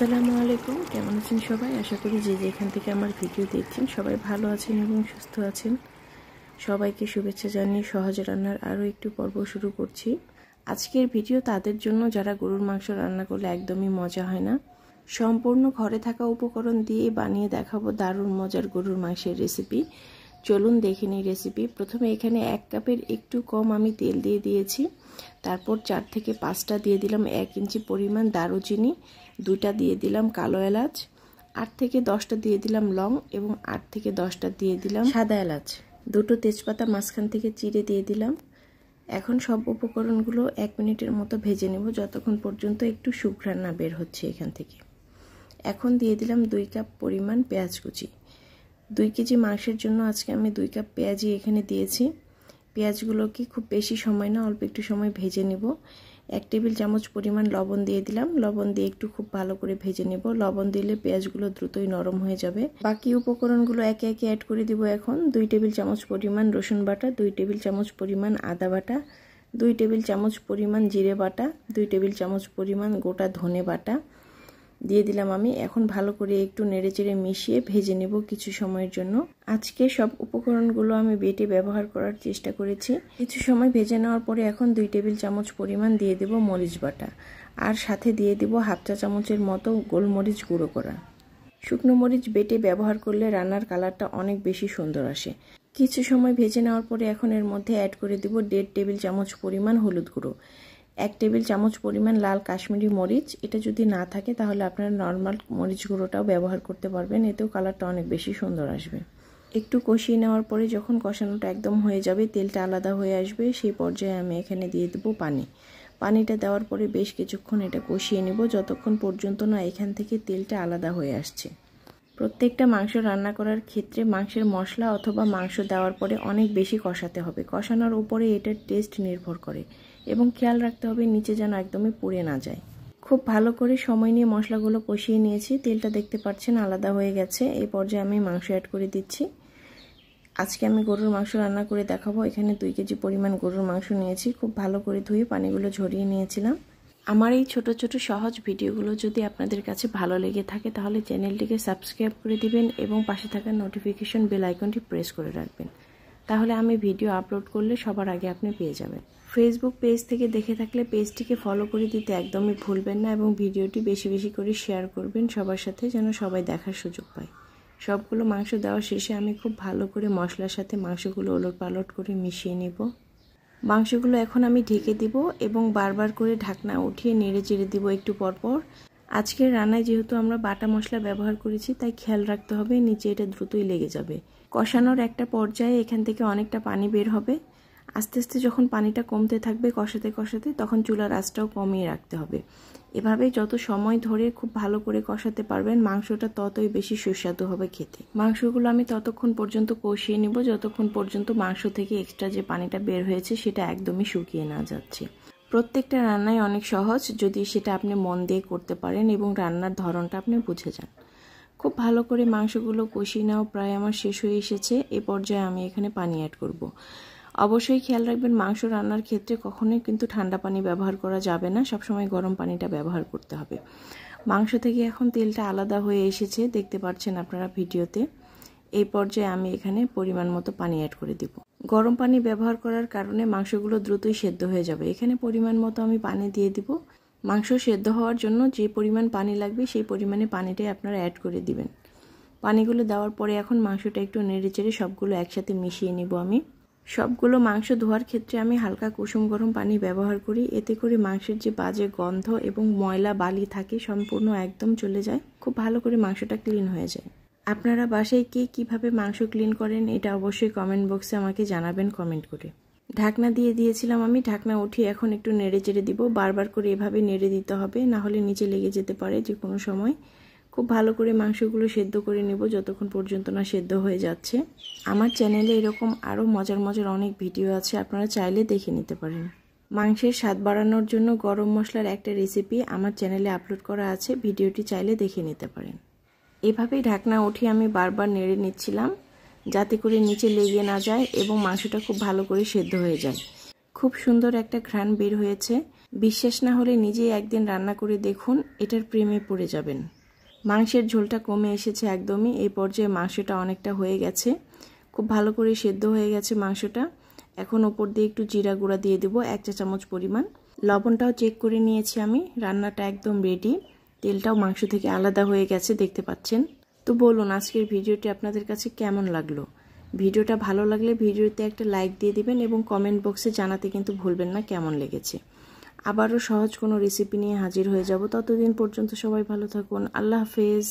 আসসালামু আলাইকুম, কেমন আছেন সবাই? আশা করি যে যেখান থেকে আমার ভিডিও দেখছেন সবাই ভালো আছেন এবং সুস্থ আছেন। সবাইকে শুভেচ্ছা জানিয়ে সহজ রান্নার আরও একটু পর্ব শুরু করছি। আজকের ভিডিও তাদের জন্য যারা গরুর মাংস রান্না করলে একদমই মজা হয় না। সম্পূর্ণ ঘরে থাকা উপকরণ দিয়ে বানিয়ে দেখাবো দারুণ মজার গরুর মাংসের রেসিপি। চলুন দেখে নিই রেসিপি। প্রথমে এখানে 1 কাপের একটু কম আমি তেল দিয়ে দিয়েছি। তারপর 4 থেকে 5টা দিয়ে দিলাম 1 ইঞ্চি পরিমাণ দারুচিনি, 2টা দিয়ে দিলাম কালো এলাচ, 8 থেকে 10টা দিয়ে দিলাম লং এবং 8 থেকে 10টা দিয়ে দিলাম সাদা এলাচ, 2টো তেজপাতা মাঝখান থেকে চিড়ে দিয়ে দিলাম। এখন সব উপকরণগুলো 1 মিনিটের মতো ভেজে নেব, যতক্ষণ পর্যন্ত একটু সুঘ্রাণ না বের হচ্ছে এখান থেকে। এখন দিয়ে দিলাম 2 কাপ পরিমাণ পেঁয়াজ কুচি। 2 কেজি মাংসের জন্য আজকে আমি 2 কাপ পেঁয়াজই এখানে দিয়েছি। পেঁয়াজগুলোকে খুব বেশি সময় না, অল্প একটু সময় ভেজে নেব। 1 টেবিল চামচ পরিমাণ লবণ দিয়ে দিলাম। লবণ দিয়ে একটু খুব ভালো করে ভেজে নেব। লবণ দিলে পেঁয়াজগুলো দ্রুতই নরম হয়ে যাবে। বাকি উপকরণগুলো একে একে অ্যাড করে দিব। এখন 2 টেবিল চামচ পরিমাণ রসুন বাটা, 2 টেবিল চামচ পরিমাণ আদা বাটা, 2 টেবিল চামচ পরিমাণ জিরে বাটা, 2 টেবিল চামচ পরিমাণ গোটা ধনে বাটা দিয়ে দিলাম আমি। এখন ভালো করে একটু নেড়েচেড়ে মিশিয়ে ভেজে নেব কিছু সময়ের জন্য। আজকে সব উপকরণগুলো আমি বেটে ব্যবহার করার চেষ্টা করেছি। কিছু সময় ভেজে নেওয়ার পরে এখন 2 টেবিল চামচ পরিমাণ দিয়ে দেব মরিচ বাটা, আর সাথে দিয়ে দেব হাফ চা চামচের মতো গোলমরিচ গুঁড়ো করা। শুকনো মরিচ বেটে ব্যবহার করলে রান্নার কালারটা অনেক বেশি সুন্দর আসে। কিছু সময় ভেজে নেওয়ার পরে এখন এর মধ্যে অ্যাড করে দেব 1.5 টেবিল চামচ পরিমাণ হলুদ গুঁড়ো, 1 টেবিল চামচ পরিমাণ লাল কাশ্মীরি মরিচ। এটা যদি না থাকে তাহলে আপনারা নর্মাল মরিচ গুঁড়োটাও ব্যবহার করতে পারবেন, এতেও কালারটা অনেক বেশি সুন্দর আসবে। একটু কষিয়ে নেওয়ার পরে যখন কষানোটা একদম হয়ে যাবে, তেলটা আলাদা হয়ে আসবে, সেই পর্যায়ে আমি এখানে দিয়ে দেবো পানি। পানিটা দেওয়ার পরে বেশ কিছুক্ষণ এটা কষিয়ে নেব, যতক্ষণ পর্যন্ত না এখান থেকে তেলটা আলাদা হয়ে আসছে। প্রত্যেকটা মাংস রান্না করার ক্ষেত্রে মাংসের মশলা অথবা মাংস দেওয়ার পরে অনেক বেশি কষাতে হবে। কষানোর উপরে এটার টেস্ট নির্ভর করে এবং খেয়াল রাখতে হবে নিচে যেন একদমই পুড়ে না যায়। খুব ভালো করে সময় নিয়ে মশলাগুলো কষিয়ে নিয়েছি। তেলটা দেখতে পাচ্ছেন আলাদা হয়ে গেছে। এই পর্যায়ে আমি মাংস অ্যাড করে দিচ্ছি। আজকে আমি গরুর মাংস রান্না করে দেখাবো। এখানে 2 কেজি পরিমাণ গরুর মাংস নিয়েছি। খুব ভালো করে ধুয়ে পানিগুলো ঝরিয়ে নিয়েছিলাম। আমার এই ছোট ছোট সহজ ভিডিওগুলো যদি আপনাদের কাছে ভালো লেগে থাকে তাহলে চ্যানেলটিকে সাবস্ক্রাইব করে দিবেন এবং পাশে থাকা নোটিফিকেশন বেল আইকনটি প্রেস করে রাখবেন। তাহলে আমি ভিডিও আপলোড করলে সবার আগে আপনি পেয়ে যাবেন। ফেসবুক পেজ থেকে দেখে থাকলে পেজটিকে ফলো করে দিতে একদমই ভুলবেন না এবং ভিডিওটি বেশি বেশি করে শেয়ার করবেন সবার সাথে, যেন সবাই দেখার সুযোগ পায়। সবগুলো মাংস দেওয়া শেষে আমি খুব ভালো করে মশলার সাথে মাংসগুলো ওলটপালট করে মিশিয়ে নেব। মাংসগুলো এখন আমি ঢেকে দিব এবং বারবার করে ঢাকনা উঠিয়ে নেড়ে চেড়ে দিব একটু পরপর। আজকের রান্নায় যেহেতু আমরা বাটা মশলা ব্যবহার করেছি, তাই খেয়াল রাখতে হবে নিচে এটা দ্রুতই লেগে যাবে। কষানোর একটা পর্যায়ে এখান থেকে অনেকটা পানি বের হবে। আস্তে আস্তে যখন পানিটা কমতে থাকবে কষাতে কষাতে, তখন চুলার আঁচটাও কমিয়ে রাখতে হবে। এভাবে যত সময় ধরে খুব ভালো করে কষাতে পারবেন মাংসটা ততই বেশি সুস্বাদু হবে খেতে। মাংসগুলো আমি ততক্ষণ পর্যন্ত কষিয়ে নিব যতক্ষণ পর্যন্ত মাংস থেকে এক্সট্রা যে পানিটা বের হয়েছে সেটা একদমই শুকিয়ে না যাচ্ছে। প্রত্যেকটা রান্নাই অনেক সহজ যদি সেটা আপনি মন দিয়ে করতে পারেন এবং রান্নার ধরনটা আপনি বুঝে যান। খুব ভালো করে মাংসগুলো কষিয়ে নেওয়া প্রায় আমার শেষ হয়ে এসেছে। এই পর্যায়ে আমি এখানে পানি অ্যাড করব। অবশ্যই খেয়াল রাখবেন মাংস রান্নার ক্ষেত্রে কখনোই কিন্তু ঠান্ডা পানি ব্যবহার করা যাবে না, সবসময় গরম পানিটা ব্যবহার করতে হবে। মাংস থেকে এখন তেলটা আলাদা হয়ে এসেছে, দেখতে পাচ্ছেন আপনারা ভিডিওতে। এই পর্যায়ে আমি এখানে পরিমাণ মতো পানি অ্যাড করে দিব। গরম পানি ব্যবহার করার কারণে মাংসগুলো দ্রুতই সেদ্ধ হয়ে যাবে। এখানে পরিমাণ মতো আমি পানি দিয়ে দিব। মাংস সেদ্ধ হওয়ার জন্য যে পরিমাণ পানি লাগবে সেই পরিমাণে পানিটাই আপনারা অ্যাড করে দিবেন। পানিগুলো দেওয়ার পরে এখন মাংসটা একটু নেড়েচেড়ে সবগুলো একসাথে মিশিয়ে নিব আমি। সবগুলো মাংস ধোয়ার ক্ষেত্রে আমি হালকা কুসুম গরম পানি ব্যবহার করি, এতে করে মাংসের যে বাজে গন্ধ এবং ময়লা বালি থাকে সম্পূর্ণ একদম চলে যায়। খুব ভালো করে মাংসটা ক্লিন হয়ে যায়। আপনারা বাসায় কে কিভাবে মাংস ক্লিন করেন এটা অবশ্যই কমেন্ট বক্সে আমাকে জানাবেন কমেন্ট করে। ঢাকনা দিয়ে দিয়েছিলাম আমি। ঢাকনা উঠিয়ে এখন একটু নেড়ে চেড়ে দিব। বারবার করে এভাবে নেড়ে দিতে হবে, না হলে নিচে লেগে যেতে পারে যে কোনো সময়। খুব ভালো করে মাংসগুলো সেদ্ধ করে নেব যতক্ষণ পর্যন্ত না সেদ্ধ হয়ে যাচ্ছে। আমার চ্যানেলে এরকম আরও মজার মজার অনেক ভিডিও আছে, আপনারা চাইলে দেখে নিতে পারেন। মাংসের স্বাদ বাড়ানোর জন্য গরম মশলার একটা রেসিপি আমার চ্যানেলে আপলোড করা আছে, ভিডিওটি চাইলে দেখে নিতে পারেন। এভাবেই ঢাকনা উঠিয়ে আমি বারবার নেড়ে নিচ্ছিলাম যাতে করে নিচে লেগে না যায় এবং মাংসটা খুব ভালো করে সেদ্ধ হয়ে যায়। খুব সুন্দর একটা ঘ্রাণ বের হয়েছে। বিশ্বাস না হলে নিজেই একদিন রান্না করে দেখুন, এটার প্রেমে পড়ে যাবেন। মাংসের ঝোলটা কমে এসেছে একদমই, এই পর্যায়ে মাংসটা অনেকটা হয়ে গেছে, খুব ভালো করে সেদ্ধ হয়ে গেছে মাংসটা। এখন ওপর দিয়ে একটু জিরা গুঁড়া দিয়ে দেবো 1 চা চামচ পরিমাণ। লবণটাও চেক করে নিয়েছি আমি, রান্নাটা একদম রেডি। তেলটাও মাংস থেকে আলাদা হয়ে গেছে, দেখতে পাচ্ছেন। তো বলুন আজকের ভিডিওটি আপনাদের কাছে কেমন লাগলো। ভিডিওটা ভালো লাগলে ভিডিওতে একটা লাইক দিয়ে দিবেন এবং কমেন্ট বক্সে জানাতে কিন্তু ভুলবেন না কেমন লেগেছে। আবারও সহজ কোনো রেসিপি নিয়ে হাজির হয়ে যাব। ততদিন পর্যন্ত সবাই ভালো থাকুন। আল্লাহ হাফেজ।